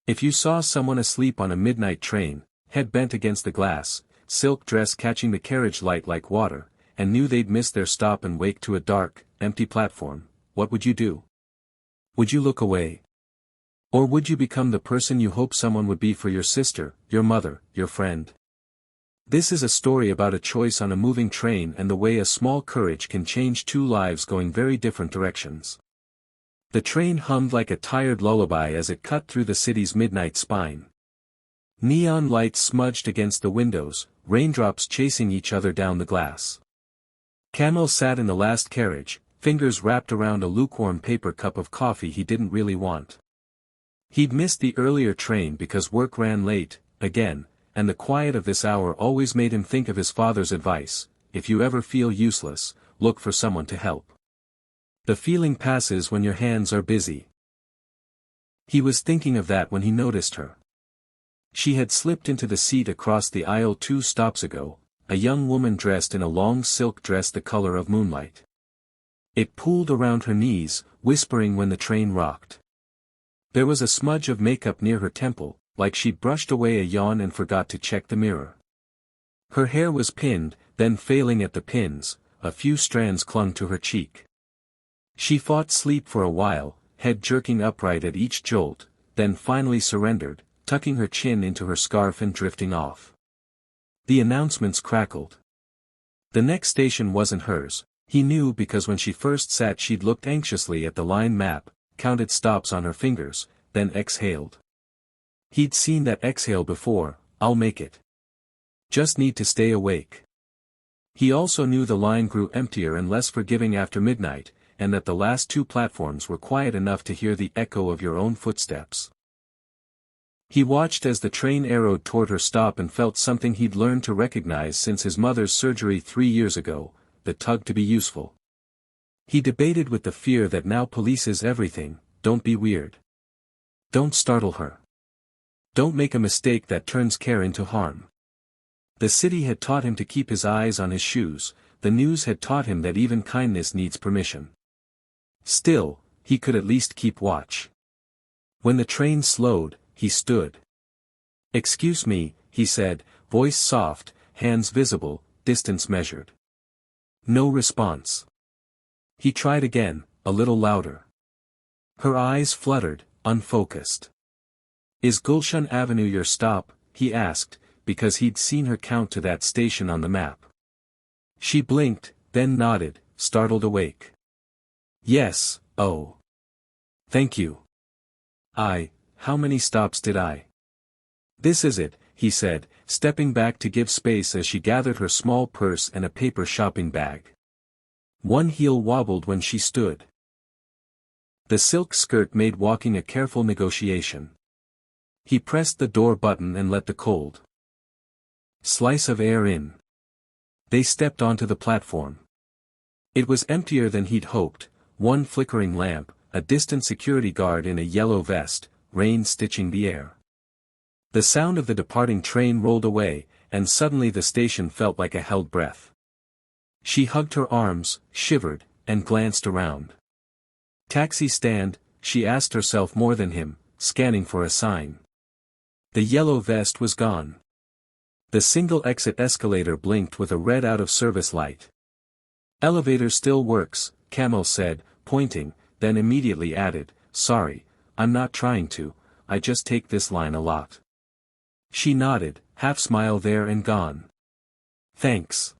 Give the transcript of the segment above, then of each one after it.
If you saw someone asleep on a midnight train, head bent against the glass, silk dress catching the carriage light like water, and knew they'd miss their stop and wake to a dark, empty platform, what would you do? Would you look away? Or would you become the person you hope someone would be for your sister, your mother, your friend? This is a story about a choice on a moving train and the way a small courage can change two lives going very different directions. The train hummed like a tired lullaby as it cut through the city's midnight spine. Neon lights smudged against the windows, raindrops chasing each other down the glass. Camel sat in the last carriage, fingers wrapped around a lukewarm paper cup of coffee he didn't really want. He'd missed the earlier train because work ran late, again, and the quiet of this hour always made him think of his father's advice: if you ever feel useless, look for someone to help. The feeling passes when your hands are busy. He was thinking of that when he noticed her. She had slipped into the seat across the aisle 2 stops ago, a young woman dressed in a long silk dress the color of moonlight. It pooled around her knees, whispering when the train rocked. There was a smudge of makeup near her temple, like she'd brushed away a yawn and forgot to check the mirror. Her hair was pinned, then failing at the pins, a few strands clung to her cheek. She fought sleep for a while, head jerking upright at each jolt, then finally surrendered, tucking her chin into her scarf and drifting off. The announcements crackled. The next station wasn't hers, he knew, because when she first sat she'd looked anxiously at the line map, counted stops on her fingers, then exhaled. He'd seen that exhale before: I'll make it. Just need to stay awake. He also knew the line grew emptier and less forgiving after midnight, and that the last 2 platforms were quiet enough to hear the echo of your own footsteps. He watched as the train arrowed toward her stop and felt something he'd learned to recognize since his mother's surgery 3 years ago: the tug to be useful. He debated with the fear that now polices everything: don't be weird. Don't startle her. Don't make a mistake that turns care into harm. The city had taught him to keep his eyes on his shoes, the news had taught him that even kindness needs permission. Still, he could at least keep watch. When the train slowed, he stood. "Excuse me," he said, voice soft, hands visible, distance measured. No response. He tried again, a little louder. Her eyes fluttered, unfocused. "Is Gulshan Avenue your stop?" he asked, because he'd seen her count to that station on the map. She blinked, then nodded, startled awake. "Yes, oh. Thank you. How many stops did I?" "This is it," he said, stepping back to give space as she gathered her small purse and a paper shopping bag. One heel wobbled when she stood. The silk skirt made walking a careful negotiation. He pressed the door button and let the cold slice of air in. They stepped onto the platform. It was emptier than he'd hoped: one flickering lamp, a distant security guard in a yellow vest, rain stitching the air. The sound of the departing train rolled away, and suddenly the station felt like a held breath. She hugged her arms, shivered, and glanced around. Taxi stand, she asked herself more than him, scanning for a sign. The yellow vest was gone. The single exit escalator blinked with a red out-of-service light. "Elevator still works," Camel said, pointing, then immediately added, "Sorry, I'm not trying to, I just take this line a lot." She nodded, half smile there and gone. "Thanks."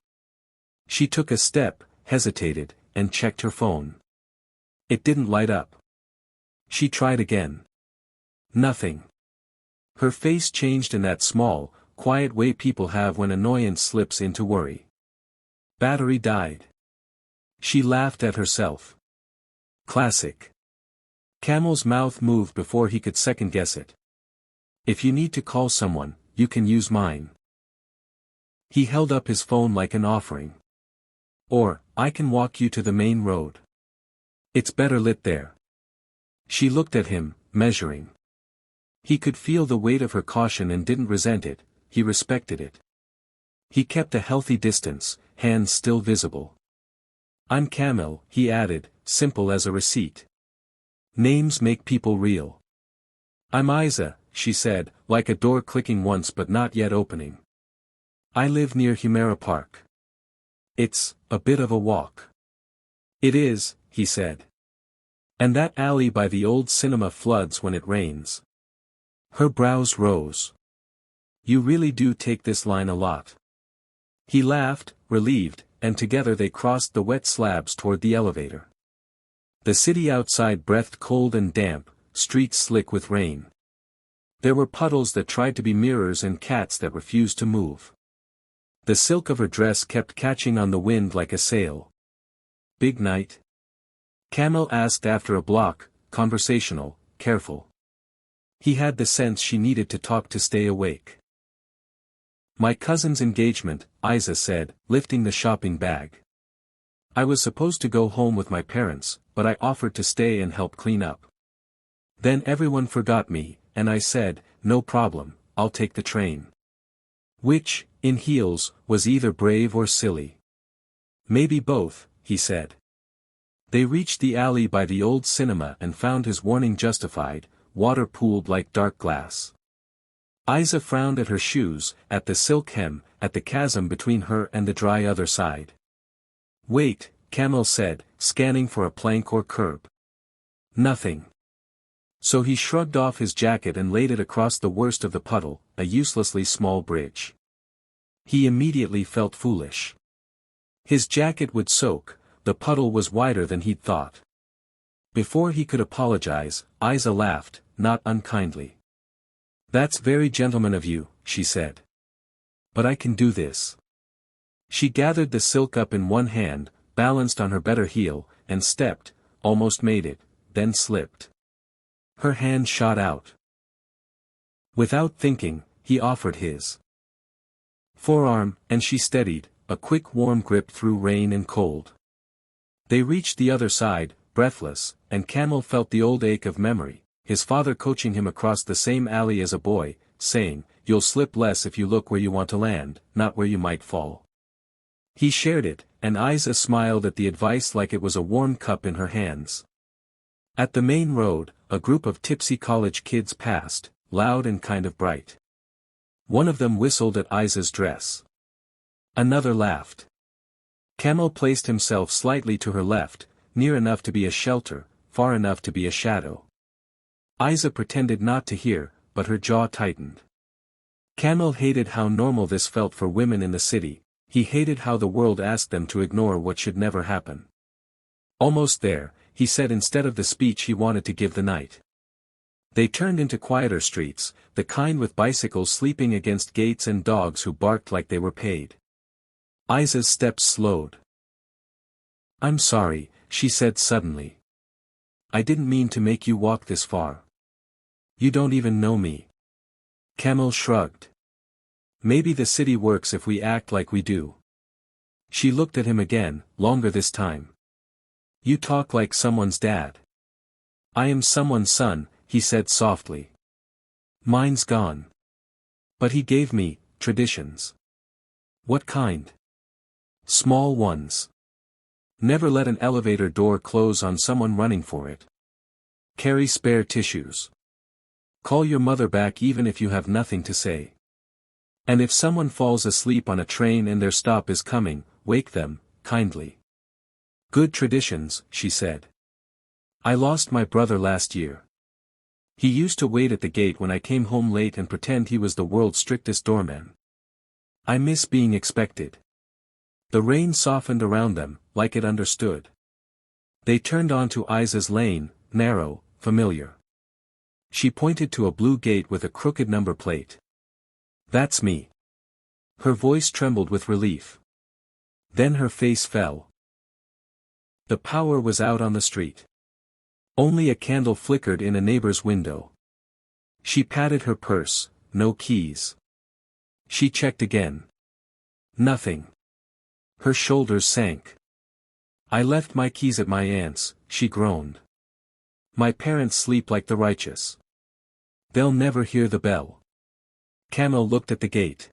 She took a step, hesitated, and checked her phone. It didn't light up. She tried again. Nothing. Her face changed in that small, quiet way people have when annoyance slips into worry. Battery died. She laughed at herself. Classic. Camel's mouth moved before he could second-guess it. "If you need to call someone, you can use mine." He held up his phone like an offering. "Or, I can walk you to the main road. It's better lit there." She looked at him, measuring. He could feel the weight of her caution and didn't resent it, he respected it. He kept a healthy distance, hands still visible. "I'm Camel," he added, simple as a receipt. Names make people real. "I'm Isa," she said, like a door clicking once but not yet opening. I live near Humera Park. It's a bit of a walk. It is, he said. And that alley by the old cinema floods when it rains. Her brows rose. You really do take this line a lot. He laughed, relieved, and together they crossed the wet slabs toward the elevator. The city outside breathed cold and damp, streets slick with rain. There were puddles that tried to be mirrors and cats that refused to move. The silk of her dress kept catching on the wind like a sail. Big night? Camille asked after a block, conversational, careful. He had the sense she needed to talk to stay awake. My cousin's engagement, Isa said, lifting the shopping bag. I was supposed to go home with my parents, but I offered to stay and help clean up. Then everyone forgot me, and I said, no problem, I'll take the train. Which, in heels, was either brave or silly. Maybe both, he said. They reached the alley by the old cinema and found his warning justified, water pooled like dark glass. Isa frowned at her shoes, at the silk hem, at the chasm between her and the dry other side. Wait, Camille said, scanning for a plank or curb. Nothing. So he shrugged off his jacket and laid it across the worst of the puddle, a uselessly small bridge. He immediately felt foolish. His jacket would soak, the puddle was wider than he'd thought. Before he could apologize, Isa laughed, not unkindly. That's very gentleman of you, she said. But I can do this. She gathered the silk up in one hand, balanced on her better heel, and stepped, almost made it, then slipped. Her hand shot out. Without thinking, he offered his forearm, and she steadied, a quick warm grip through rain and cold. They reached the other side, breathless, and Camille felt the old ache of memory, his father coaching him across the same alley as a boy, saying, you'll slip less if you look where you want to land, not where you might fall. He shared it, and Isa smiled at the advice like it was a warm cup in her hands. At the main road, a group of tipsy college kids passed, loud and kind of bright. One of them whistled at Isa's dress. Another laughed. Camille placed himself slightly to her left, near enough to be a shelter, far enough to be a shadow. Isa pretended not to hear, but her jaw tightened. Camille hated how normal this felt for women in the city, he hated how the world asked them to ignore what should never happen. Almost there, he said instead of the speech he wanted to give the night. They turned into quieter streets, the kind with bicycles sleeping against gates and dogs who barked like they were paid. Isa's steps slowed. I'm sorry, she said suddenly. I didn't mean to make you walk this far. You don't even know me. Camille shrugged. Maybe the city works if we act like we do. She looked at him again, longer this time. You talk like someone's dad. I am someone's son, he said softly. Mine's gone. But he gave me traditions. What kind? Small ones. Never let an elevator door close on someone running for it. Carry spare tissues. Call your mother back even if you have nothing to say. And if someone falls asleep on a train and their stop is coming, wake them, kindly. Good traditions, she said. I lost my brother last year. He used to wait at the gate when I came home late and pretend he was the world's strictest doorman. I miss being expected. The rain softened around them, like it understood. They turned onto Isa's lane, narrow, familiar. She pointed to a blue gate with a crooked number plate. That's me. Her voice trembled with relief. Then her face fell. The power was out on the street. Only a candle flickered in a neighbor's window. She patted her purse, no keys. She checked again. Nothing. Her shoulders sank. I left my keys at my aunt's, she groaned. My parents sleep like the righteous. They'll never hear the bell. Camille looked at the gate.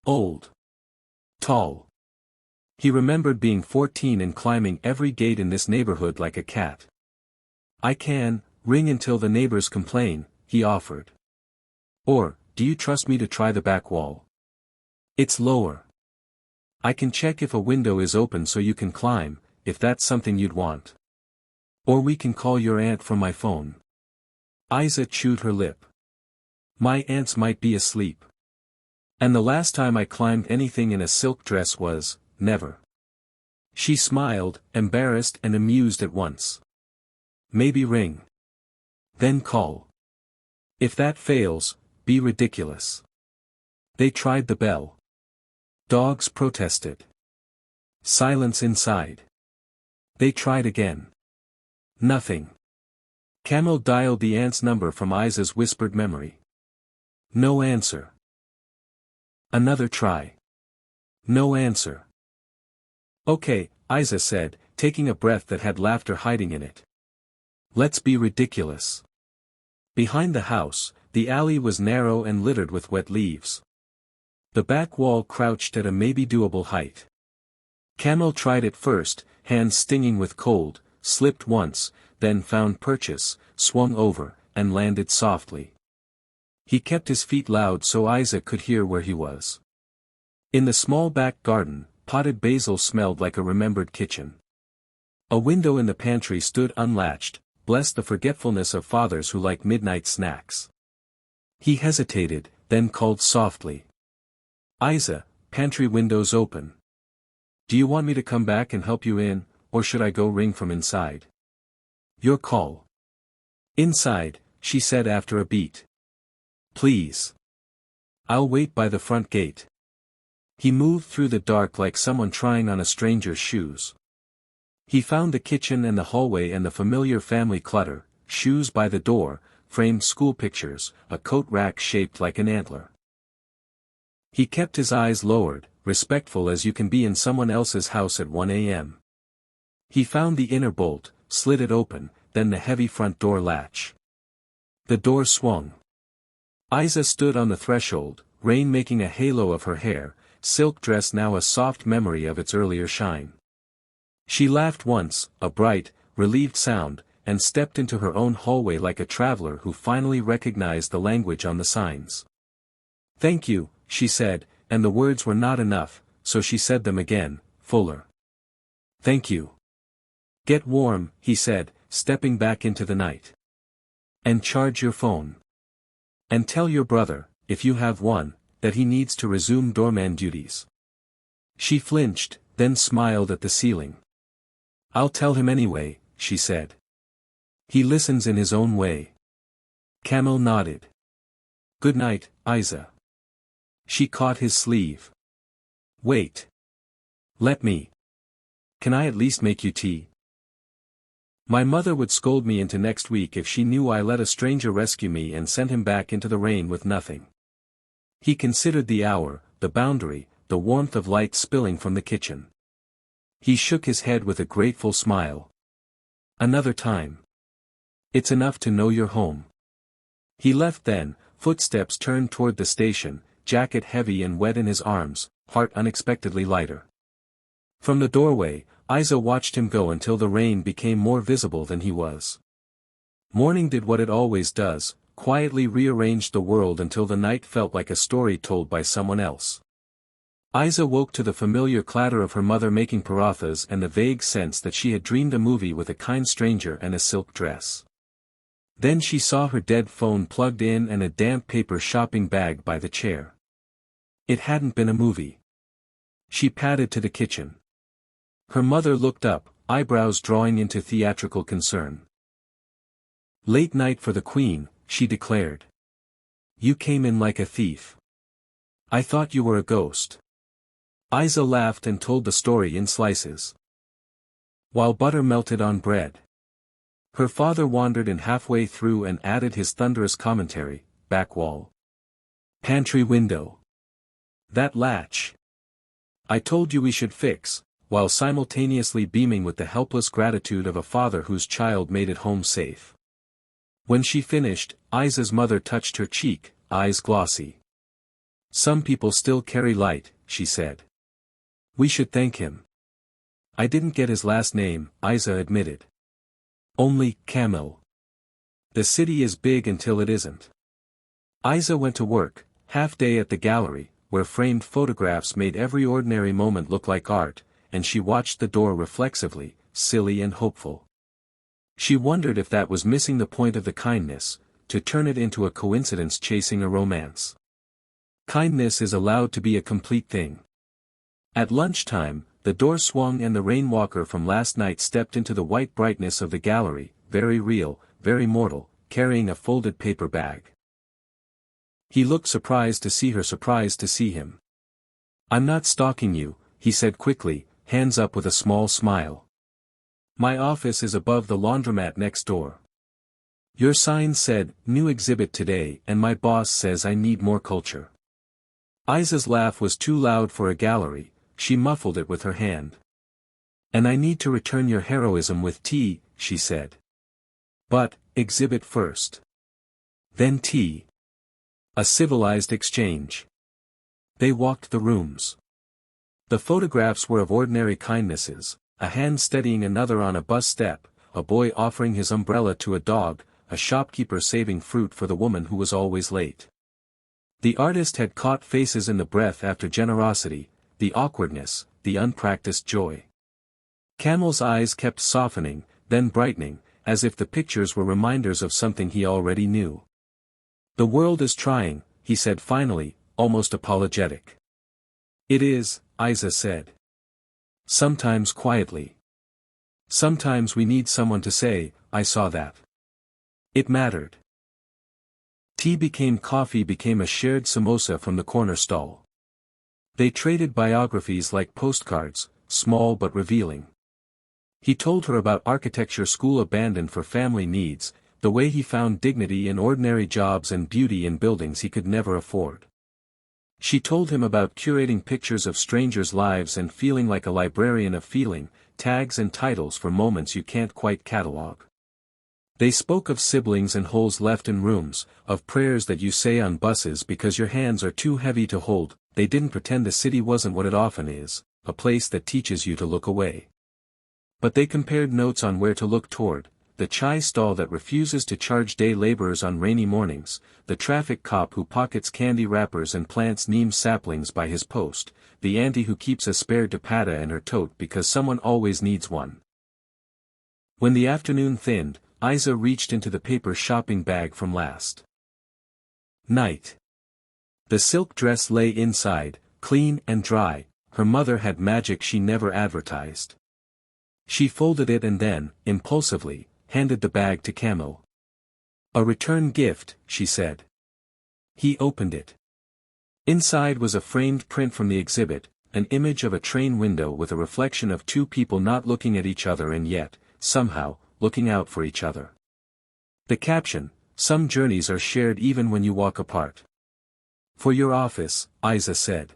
Old. Tall. He remembered being 14 and climbing every gate in this neighborhood like a cat. I can ring until the neighbors complain, he offered. Or, do you trust me to try the back wall? It's lower. I can check if a window is open so you can climb, if that's something you'd want. Or we can call your aunt from my phone. Isa chewed her lip. My aunts might be asleep. And the last time I climbed anything in a silk dress was, never. She smiled, embarrassed and amused at once. Maybe ring. Then call. If that fails, be ridiculous. They tried the bell. Dogs protested. Silence inside. They tried again. Nothing. Camel dialed the aunt's number from Isa's whispered memory. No answer. Another try. No answer. Okay, Isa said, taking a breath that had laughter hiding in it. Let's be ridiculous. Behind the house, the alley was narrow and littered with wet leaves. The back wall crouched at a maybe doable height. Camel tried it first, hands stinging with cold, slipped once, then found purchase, swung over, and landed softly. He kept his feet loud so Isa could hear where he was. In the small back garden, potted basil smelled like a remembered kitchen. A window in the pantry stood unlatched, blessed the forgetfulness of fathers who like midnight snacks. He hesitated, then called softly. Isa, pantry windows open. Do you want me to come back and help you in, or should I go ring from inside? Your call. Inside, she said after a beat. Please. I'll wait by the front gate. He moved through the dark like someone trying on a stranger's shoes. He found the kitchen and the hallway and the familiar family clutter, shoes by the door, framed school pictures, a coat rack shaped like an antler. He kept his eyes lowered, respectful as you can be in someone else's house at 1 a.m. He found the inner bolt, slid it open, then the heavy front door latch. The door swung. Isa stood on the threshold, rain making a halo of her hair, silk dress now a soft memory of its earlier shine. She laughed once, a bright, relieved sound, and stepped into her own hallway like a traveler who finally recognized the language on the signs. Thank you, she said, and the words were not enough, so she said them again, fuller. Thank you. Get warm, he said, stepping back into the night. And charge your phone. And tell your brother, if you have one, that he needs to resume doorman duties. She flinched, then smiled at the ceiling. I'll tell him anyway, she said. He listens in his own way. Camel nodded. Good night, Isa. She caught his sleeve. Wait. Let me. Can I at least make you tea? My mother would scold me into next week if she knew I let a stranger rescue me and sent him back into the rain with nothing. He considered the hour, the boundary, the warmth of light spilling from the kitchen. He shook his head with a grateful smile. Another time. It's enough to know you're home. He left then, footsteps turned toward the station, jacket heavy and wet in his arms, heart unexpectedly lighter. From the doorway, Isa watched him go until the rain became more visible than he was. Morning did what it always does, quietly rearranged the world until the night felt like a story told by someone else. Isa woke to the familiar clatter of her mother making parathas and the vague sense that she had dreamed a movie with a kind stranger and a silk dress. Then she saw her dead phone plugged in and a damp paper shopping bag by the chair. It hadn't been a movie. She padded to the kitchen. Her mother looked up, eyebrows drawing into theatrical concern. Late night for the Queen, she declared. You came in like a thief. I thought you were a ghost. Isa laughed and told the story in slices. While butter melted on bread. Her father wandered in halfway through and added his thunderous commentary, back wall. Pantry window. That latch. I told you we should fix, while simultaneously beaming with the helpless gratitude of a father whose child made it home safe. When she finished, Isa's mother touched her cheek, eyes glossy. Some people still carry light, she said. We should thank him. I didn't get his last name, Isa admitted. Only, Camel. The city is big until it isn't. Isa went to work, half-day at the gallery, where framed photographs made every ordinary moment look like art, and she watched the door reflexively, silly and hopeful. She wondered if that was missing the point of the kindness, to turn it into a coincidence chasing a romance. Kindness is allowed to be a complete thing. At lunchtime, the door swung and the rainwalker from last night stepped into the white brightness of the gallery, very real, very mortal, carrying a folded paper bag. He looked surprised to see her, surprised to see him. "I'm not stalking you," he said quickly, hands up with a small smile. "My office is above the laundromat next door. Your sign said, 'New exhibit today,' and my boss says I need more culture." Isa's laugh was too loud for a gallery, she muffled it with her hand. "And I need to return your heroism with tea," she said. "But, exhibit first. Then tea. A civilized exchange." They walked the rooms. The photographs were of ordinary kindnesses, a hand steadying another on a bus step, a boy offering his umbrella to a dog, a shopkeeper saving fruit for the woman who was always late. The artist had caught faces in the breath after generosity, the awkwardness, the unpracticed joy. Camel's eyes kept softening, then brightening, as if the pictures were reminders of something he already knew. "The world is trying," he said finally, almost apologetic. "It is," Isa said. "Sometimes quietly. Sometimes we need someone to say, 'I saw that.'" It mattered. Tea became coffee, became a shared samosa from the corner stall. They traded biographies like postcards, small but revealing. He told her about architecture school abandoned for family needs, the way he found dignity in ordinary jobs and beauty in buildings he could never afford. She told him about curating pictures of strangers' lives and feeling like a librarian of feeling, tags and titles for moments you can't quite catalog. They spoke of siblings and holes left in rooms, of prayers that you say on buses because your hands are too heavy to hold. They didn't pretend the city wasn't what it often is, a place that teaches you to look away. But they compared notes on where to look toward, the chai stall that refuses to charge day laborers on rainy mornings, the traffic cop who pockets candy wrappers and plants neem saplings by his post, the auntie who keeps a spare dupatta in her tote because someone always needs one. When the afternoon thinned, Isa reached into the paper shopping bag from last night. The silk dress lay inside, clean and dry. Her mother had magic she never advertised. She folded it and then, impulsively, handed the bag to Camel. "A return gift," she said. He opened it. Inside was a framed print from the exhibit, an image of a train window with a reflection of two people not looking at each other and yet, somehow, looking out for each other. The caption, "Some journeys are shared even when you walk apart." "For your office," Isa said.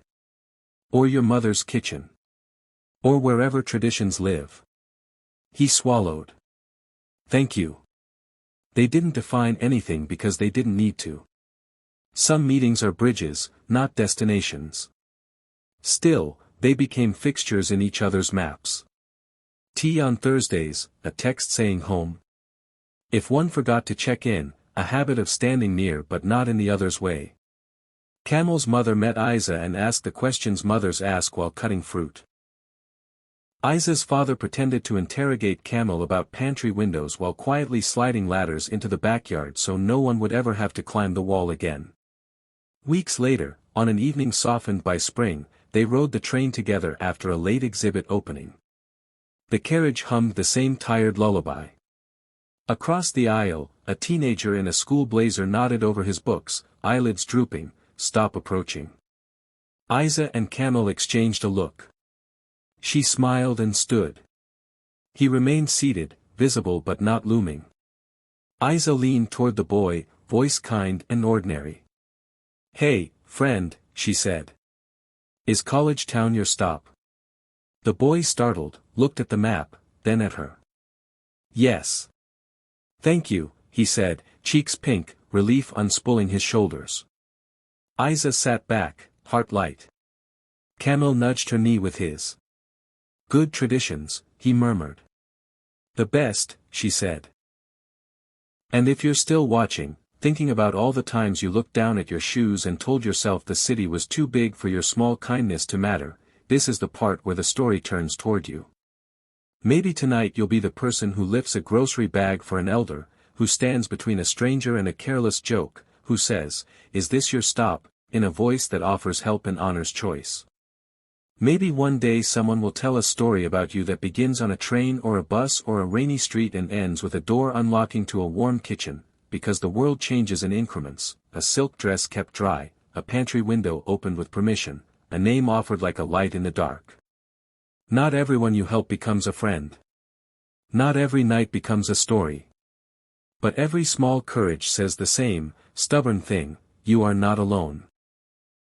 "Or your mother's kitchen. Or wherever traditions live." He swallowed. "Thank you." They didn't define anything because they didn't need to. Some meetings are bridges, not destinations. Still, they became fixtures in each other's maps. Tea on Thursdays, a text saying home. If one forgot to check in, a habit of standing near but not in the other's way. Camel's mother met Isa and asked the questions mothers ask while cutting fruit. Isa's father pretended to interrogate Camel about pantry windows while quietly sliding ladders into the backyard so no one would ever have to climb the wall again. Weeks later, on an evening softened by spring, they rode the train together after a late exhibit opening. The carriage hummed the same tired lullaby. Across the aisle, a teenager in a school blazer nodded over his books, eyelids drooping. "Stop approaching." Isa and Camel exchanged a look. She smiled and stood. He remained seated, visible but not looming. Isa leaned toward the boy, voice kind and ordinary. "Hey, friend," she said. "Is College Town your stop?" The boy startled, looked at the map, then at her. "Yes." "Thank you," he said, cheeks pink, relief unspooling his shoulders. Isa sat back, heart light. Camel nudged her knee with his. "Good traditions," he murmured. "The best," she said. "And if you're still watching, thinking about all the times you looked down at your shoes and told yourself the city was too big for your small kindness to matter. This is the part where the story turns toward you. Maybe tonight you'll be the person who lifts a grocery bag for an elder, who stands between a stranger and a careless joke, who says, "Is this your stop?" in a voice that offers help and honors choice. Maybe one day someone will tell a story about you that begins on a train or a bus or a rainy street and ends with a door unlocking to a warm kitchen, because the world changes in increments: a silk dress kept dry, a pantry window opened with permission, a name offered like a light in the dark. Not everyone you help becomes a friend. Not every night becomes a story. But every small courage says the same, stubborn thing: you are not alone.